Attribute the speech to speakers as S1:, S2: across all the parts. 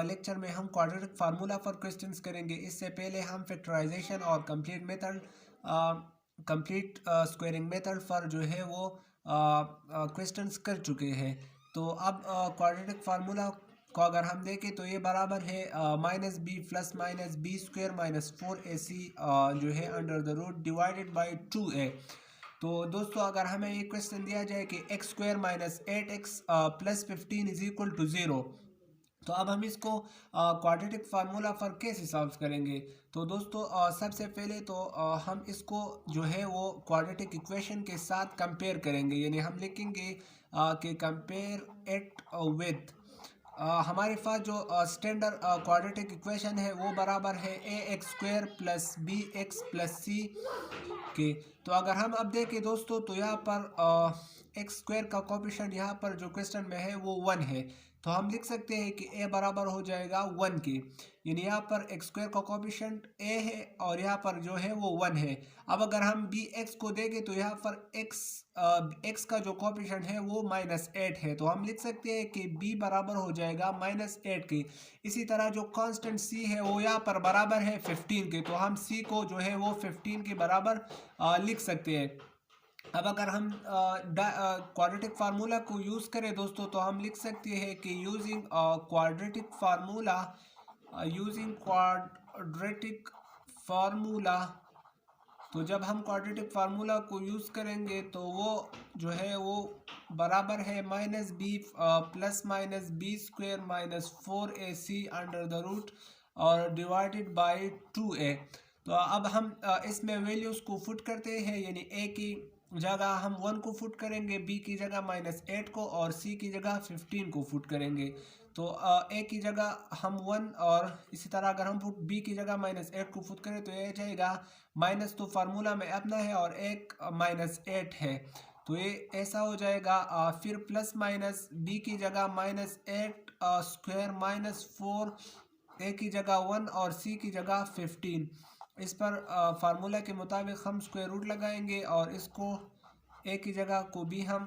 S1: Lecture में हम quadratic formula for questions करेंगे। इससे पहले हम फैक्टराइजेशन और complete method complete squaring method for जो है वो क्वेश्चंस कर चुके हैं। तो अब क्वाड्रेटिक फार्मूला को अगर हम देखें तो ये बराबर है minus B plus minus B square minus 4ac जो है under the root divided by 2a। तो दोस्तों अगर हमें ये क्वेश्चन दिया जाए कि X square minus 8x plus 15 is equal to 0, तो अब हम इसको क्वाड्रेटिक फार्मूला फॉर कैसे सॉल्व करेंगे। तो दोस्तों सबसे पहले तो हम इसको जो है वो क्वाड्रेटिक इक्वेशन के साथ कंपेयर करेंगे, यानी हम लिखेंगे कि कंपेयर इट विथ हमारे पास जो स्टैंडर्ड क्वाड्रेटिक इक्वेशन है वो बराबर है a x square plus b x plus c के। तो अगर हम अब देखें दोस्तों तो यहाँ पर एक्स स्क्वायर का कोएफिशिएंट यहाँ पर जो क्वेश्चन में है वो 1 है, तो हम लिख सकते हैं कि ए बराबर हो जाएगा 1 के, यानी यहाँ पर एक्स स्क्वायर का कोएफिशिएंट ए है और यहाँ पर जो है वो 1 है। अब अगर हम बी एक्स को देखें तो यहाँ पर एक्स का जो कोएफिशिएंट है वो -8 है, तो हम लिख सकते हैं कि बी बराबर हो जाएगा -8 के। इसी तरह जो कांस्टेंट सी है वो यहाँ पर बराबर है 15 के, तो हम सी को जो है वो 15 के बराबर लिख सकते हैं। अब अगर हम क्वाड्रेटिक फार्मूला को यूज़ करें दोस्तों तो हम लिख सकते हैं कि यूजिंग क्वाड्रेटिक फार्मूला, तो जब हम क्वाड्रेटिक फार्मूला को यूज़ करेंगे तो वो जो है वो बराबर है minus B plus minus B square minus 4ac under the root और डिवाइडेड बाय 2a। तो अब हम इसमें वैल्यूज़ को फुट करते हैं, यानी a की जगह हम 1 को फुट करेंगे, b की जगह -8 को और c की जगह 15 को फुट करेंगे। तो a की जगह हम 1 और इसी तरह अगर हम b की जगह -8 को फुट करें तो ये जाएगा माइनस, तो फार्मूला में अपना है और एक -8 है, तो ये ऐसा हो जाएगा। फिर प्लस माइनस b की जगह -8 स्क्वायर -4, a की जगह 1 और c की जगह 15। इस पर फार्मूला के मुताबिक हम स्क्वायर रूट लगाएंगे और इसको ए की जगह को भी हम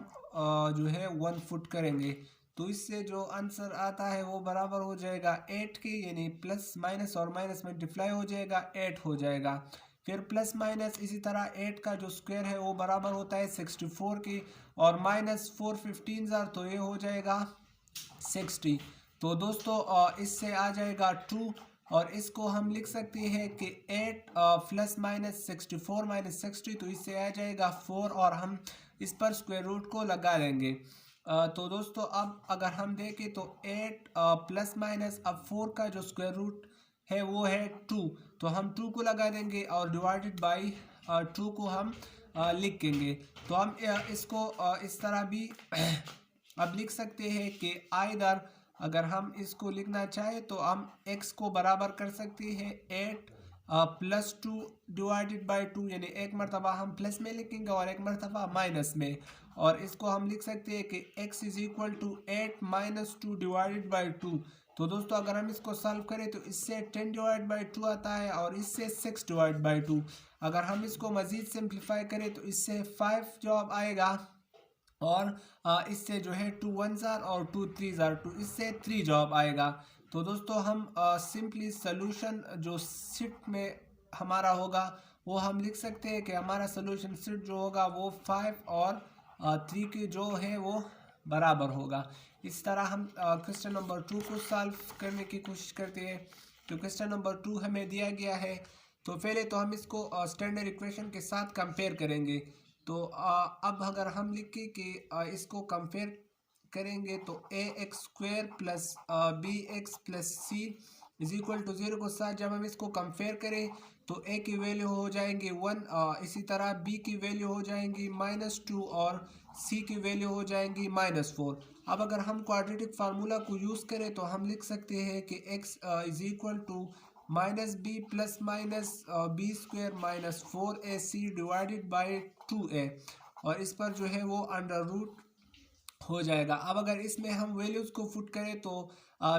S1: जो है 1 फुट करेंगे, तो इससे जो आंसर आता है वो बराबर हो जाएगा 8 के, यानी प्लस माइनस और माइनस मल्टीप्लाई हो जाएगा 8 हो जाएगा। फिर प्लस माइनस इसी तरह 8 का जो स्क्वायर है वो बराबर होता है 64 की, और -4 15 तो ये हो जाएगा 60। तो दोस्तों इससे आ जाएगा 2 और इसको हम लिख सकते हैं कि 8 प्लस माइनस 64 माइनस 60, तो इससे आ जाएगा 4 और हम इस पर स्क्वायर रूट को लगा लेंगे। तो दोस्तों अब अगर हम देखें तो 8 प्लस माइनस अब 4 का जो स्क्वायर रूट है वो है 2, तो हम 2 को लगा देंगे और डिवाइडेड बाई 2 को हम लिखेंगे। तो हम इसको इस तरह भी अब लिख सकते हैं कि आइदर अगर हम इसको लिखना चाहे तो हम x को बराबर कर सकते हैं 8 प्लस 2 डिवाइडेड बाई 2, यानी एक मरतबा हम प्लस में लिखेंगे और एक मरतबा माइनस में, और इसको हम लिख सकते हैं कि x is equal to 8 minus 2 divided by 2। तो दोस्तों अगर हम इसको सॉल्व करें तो इससे 10 डिवाइड बाई 2 आता है और इससे 6 डिवाइड बाई 2। अगर हम इसको मज़ीद सिंप्लीफाई करें तो इससे 5 जवाब आएगा और इससे जो है 2 1 जार और 2 3 जार 2, इससे 3 जवाब आएगा। तो दोस्तों हम सिंपली सॉल्यूशन जो सीट में हमारा होगा वो हम लिख सकते हैं कि हमारा सॉल्यूशन सीट जो होगा वो 5 और 3 के जो है वो बराबर होगा। इस तरह हम क्वेश्चन नंबर 2 को सॉल्व करने की कोशिश करते हैं। तो क्वेश्चन नंबर 2 हमें दिया गया है, तो पहले तो हम इसको स्टैंडर्ड इक्वेशन के साथ कंपेयर करेंगे। तो अब अगर हम लिखें कि इसको कंपेयर करेंगे तो a x square plus b x plus c is equal to 0 को साथ जब हम इसको कंपेयर करें तो ए की वैल्यू हो जाएंगी 1, इसी तरह बी की वैल्यू हो जाएंगी -2 और सी की वैल्यू हो जाएंगी -4। अब अगर हम क्वाड्रेटिक फार्मूला को यूज़ करें तो हम लिख सकते हैं कि x is equal to minus B plus minus B square minus 4ac divided by 2a, और इस पर जो है वो अंडर रूट हो जाएगा। अब अगर इसमें हम वैल्यूज़ को फुट करें तो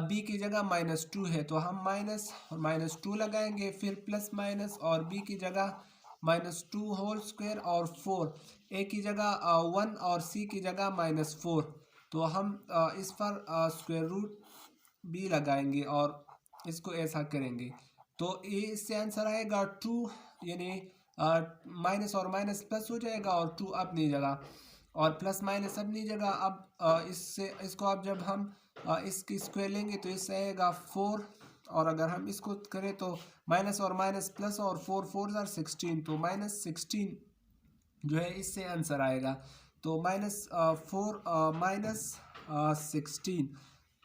S1: b की जगह -2 है, तो हम माइनस और -2 लगाएंगे, फिर प्लस माइनस और b की जगह -2 होल स्क्वायर और 4, a की जगह 1 और c की जगह -4। तो हम इस पर स्क्वायर रूट बी लगाएंगे और इसको ऐसा करेंगे तो ये इससे आंसर आएगा 2, यानी माइनस और माइनस प्लस हो जाएगा और 2 अपनी जगह और प्लस माइनस अपनी जगह। अब इससे इसको अब जब हम इसकी स्क्वायर लेंगे तो इससे आएगा 4 और अगर हम इसको करें तो माइनस और माइनस प्लस और 4 4 आर 16 तो -16 जो है इससे आंसर आएगा। तो -4 -16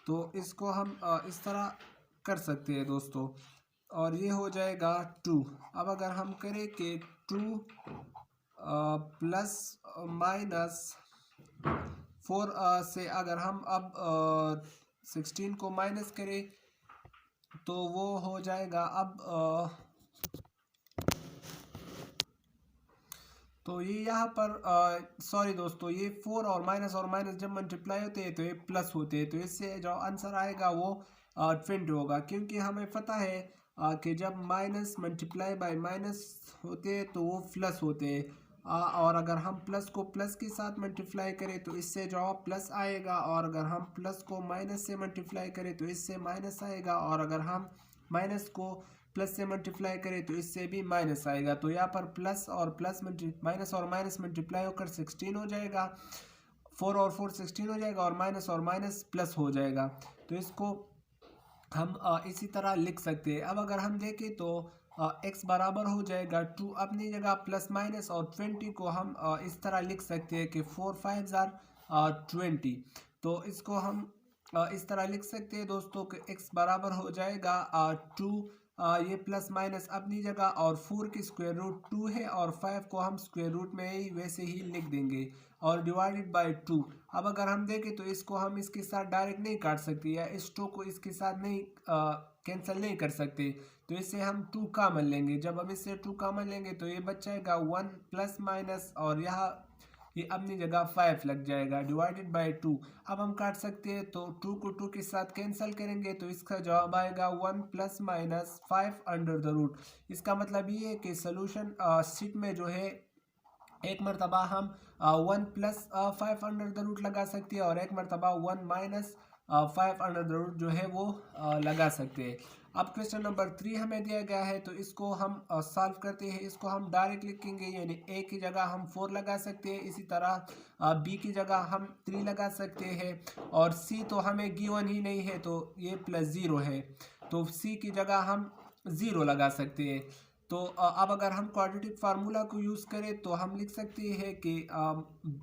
S1: तो इसको हम इस तरह कर सकते हैं दोस्तों और ये हो जाएगा 2। अब अगर हम करें कि 2 प्लस माइनस 4 से अगर हम अब 16 को माइनस करें तो वो हो जाएगा अब तो ये यहाँ पर सॉरी दोस्तों, ये 4 और माइनस जब मल्टीप्लाई होते हैं तो ये प्लस होते हैं, तो इससे जो आंसर आएगा वो 20 होगा, क्योंकि हमें पता है कि जब माइनस मल्टीप्लाई बाय माइनस होते हैं तो वो प्लस होते हैं। और अगर हम प्लस को प्लस के साथ मल्टीप्लाई करें तो इससे जवाब प्लस आएगा, और अगर हम प्लस को माइनस से मल्टीप्लाई करें तो इससे माइनस आएगा, और अगर हम माइनस को प्लस से मल्टीप्लाई करें तो इससे भी माइनस आएगा। तो यहाँ पर प्लस और माइनस और माइनस मल्टीप्लाई होकर 16 हो जाएगा, 4 और 4 16 हो जाएगा और माइनस प्लस हो जाएगा। तो इसको हम इसी तरह लिख सकते हैं। अब अगर हम देखें तो x बराबर हो जाएगा 2 अपनी जगह प्लस माइनस, और 20 को हम इस तरह लिख सकते हैं कि 4 5 आर 20। तो इसको हम इस तरह लिख सकते हैं दोस्तों कि x बराबर हो जाएगा 2 ये प्लस माइनस अपनी जगह, और 4 की स्क्वायर रूट 2 है और 5 को हम स्क्वायर रूट में ही वैसे ही लिख देंगे और डिवाइडेड बाय 2। अब अगर हम देखें तो इसको हम इसके साथ डायरेक्ट नहीं काट सकते, या इस 2 को इसके साथ नहीं कैंसिल नहीं कर सकते, तो इससे हम 2 कॉमन लेंगे। जब हम इससे 2 कॉमन लेंगे तो ये बच जाएगा 1 प्लस माइनस, और यहाँ ये अपनी जगह 5 लग जाएगा डिवाइडेड बाय 2। अब हम काट सकते हैं तो 2 को 2 के साथ कैंसिल करेंगे तो इसका जवाब आएगा 1 plus minus 5 under the root. इसका मतलब ये है कि सोल्यूशन शीट में जो है एक मरतबा हम 1 प्लस 5 अंडर द रूट लगा सकते हैं और एक मरतबा 1 माइनस 5 अंडर द रूट जो है वो लगा सकते हैं। अब क्वेश्चन नंबर 3 हमें दिया गया है तो इसको हम सॉल्व करते हैं। इसको हम डायरेक्ट लिखेंगे, यानी a की जगह हम 4 लगा सकते हैं, इसी तरह b की जगह हम 3 लगा सकते हैं, और c तो हमें गिवन ही नहीं है तो ये +0 है, तो c की जगह हम 0 लगा सकते हैं। तो अब अगर हम क्वाड्रेटिक फार्मूला को यूज़ करें तो हम लिख सकते हैं कि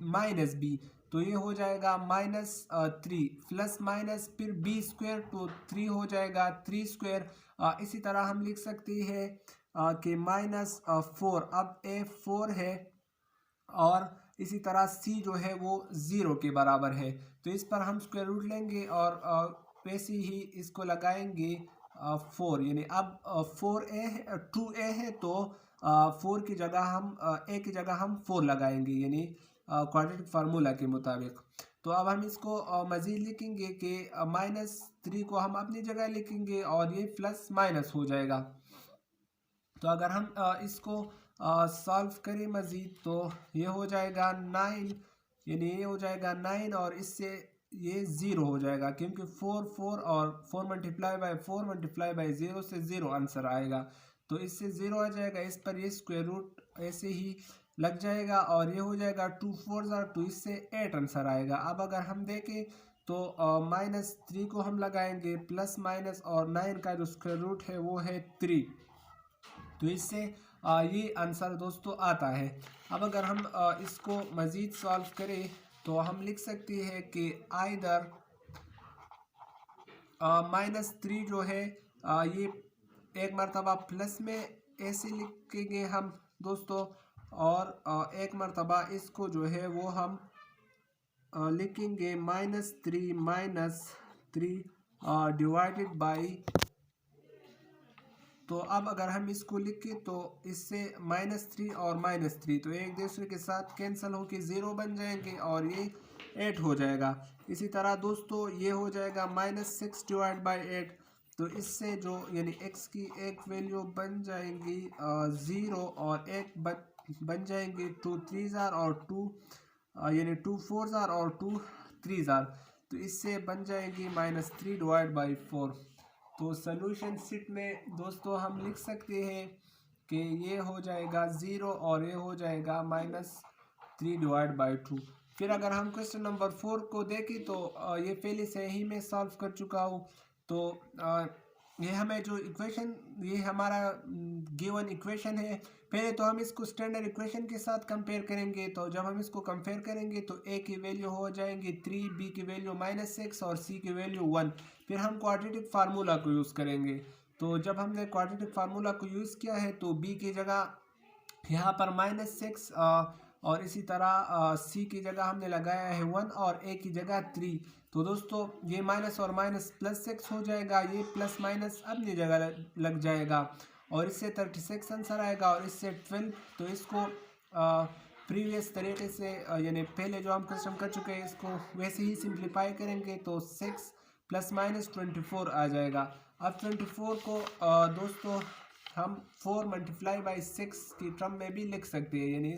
S1: -b, तो ये हो जाएगा -3 प्लस माइनस फिर b स्क्वायर, तो 3 हो जाएगा 3 स्क्वायर। इसी तरह हम लिख सकते हैं कि -4, अब a 4 है और इसी तरह c जो है वो 0 के बराबर है, तो इस पर हम स्क्वायर रूट लेंगे और वैसे ही इसको लगाएंगे 4, यानी अब 4a है 2a है तो 4 की जगह हम a की जगह हम 4 लगाएंगे, यानी क्वाड्रेटिक फार्मूला के मुताबिक। तो अब हम इसको मज़ीद लिखेंगे कि -3 को हम अपनी जगह लिखेंगे और ये प्लस माइनस हो जाएगा। तो अगर हम इसको सॉल्व करें मज़ीद तो ये हो जाएगा 9, यानी ये हो जाएगा 9 और इससे ये 0 हो जाएगा, क्योंकि 4 4 और 4 मल्टीप्लाई बाय 0 से 0 आंसर आएगा, तो इससे 0 आ जाएगा। इस पर ये स्क्वायर रूट ऐसे ही लग जाएगा और ये हो जाएगा 2 4 आर 2, इससे 8 आंसर आएगा। अब अगर हम देखें तो -3 को हम लगाएंगे प्लस माइनस और 9 का जो स्क्वायर रूट है वो है 3, तो इससे ये आंसर दोस्तों आता है। अब अगर हम इसको मज़ीद सॉल्व करें तो हम लिख सकते हैं कि आइदर -3 जो है ये एक मरतबा प्लस में ऐसे लिखेंगे हम दोस्तों, और एक मरतबा इसको जो है वो हम लिखेंगे -3 डिवाइडेड बाई। तो अब अगर हम इसको लिखें तो इससे -3 और -3 तो एक दूसरे के साथ कैंसिल होकर 0 बन जाएंगे और ये 8 हो जाएगा। इसी तरह दोस्तों ये हो जाएगा -6 डिवाइड बाई 8, तो इससे जो यानी x की एक वैल्यू बन जाएंगी 0 और एक बन जाएंगी 2 3 और 2 यानी 2 4 और 2 3। तो इससे बन जाएगी -3/4। तो सॉल्यूशन शीट में दोस्तों हम लिख सकते हैं कि ये हो जाएगा 0 और ये हो जाएगा -3/2। फिर अगर हम क्वेश्चन नंबर 4 को देखें तो ये पहले से ही मैं सॉल्व कर चुका हूँ। तो ये हमें जो इक्वेशन, ये हमारा गिवन इक्वेशन है। पहले तो हम इसको स्टैंडर्ड इक्वेशन के साथ कंपेयर करेंगे। तो जब हम इसको कंपेयर करेंगे तो a की वैल्यू हो जाएंगी 3, b की वैल्यू -6 और c की वैल्यू 1। फिर हम क्वाड्रेटिक फार्मूला को यूज़ करेंगे। तो जब हमने क्वाड्रेटिक फार्मूला को यूज़ किया है तो b की जगह यहाँ पर -6 और इसी तरह c की जगह हमने लगाया है 1 और a की जगह 3। तो दोस्तों ये माइनस और माइनस +6 हो जाएगा, ये प्लस माइनस अपनी जगह लग जाएगा और इससे 36 आंसर आएगा और इससे 12। तो इसको प्रीवियस तरीके से यानी पहले जो हम क्वेश्चन कर चुके हैं इसको वैसे ही सिंप्लीफाई करेंगे तो 6 ± 24 आ जाएगा। अब 24 को दोस्तों हम 4 × 6 की टर्म में भी लिख सकते हैं, यानी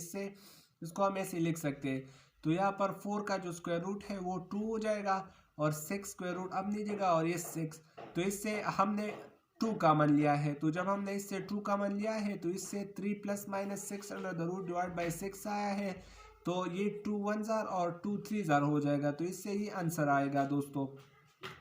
S1: इसको हम ऐसे लिख सकते हैं। तो यहाँ पर 4 का जो स्क्वायर रूट है वो 2 हो जाएगा और 6 स्क्वायर रूट अपनी जगह और ये 6। तो इससे हमने 2 कॉमन लिया है। तो जब हमने इससे 2 कॉमन लिया है तो इससे 3 ± 6 √6 आया है। तो ये 2 1 जार और 2 3 जार हो जाएगा। तो इससे ही आंसर आएगा दोस्तों।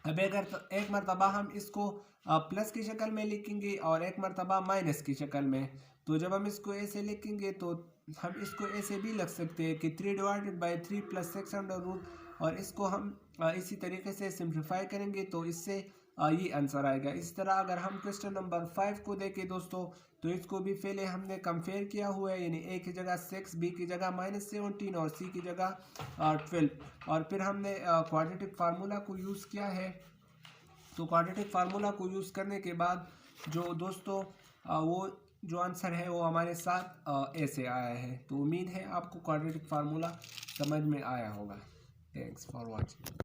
S1: अब अगर एक मरतबा हम इसको प्लस की शक्ल में लिखेंगे और एक मरतबा माइनस की शक्ल में, तो जब हम इसको ऐसे लिखेंगे तो हम इसको ऐसे भी लिख सकते हैं कि 3/3 + 6 और इसको हम इसी तरीके से सिंप्लीफाई करेंगे तो इससे ये आंसर आएगा। इस तरह अगर हम क्वेश्चन नंबर 5 को देखें दोस्तों तो इसको भी पहले हमने कंपेयर किया हुआ है, यानी a की जगह 6, b की जगह -17 और c की जगह 12 और फिर हमने क्वाड्रेटिक फार्मूला को यूज़ किया है। तो क्वाड्रेटिक फार्मूला को यूज़ करने के बाद जो दोस्तों वो जो आंसर है वो हमारे साथ ऐसे आया है। तो उम्मीद है आपको क्वाड्रेटिक फार्मूला समझ में आया होगा। Thanks for watching.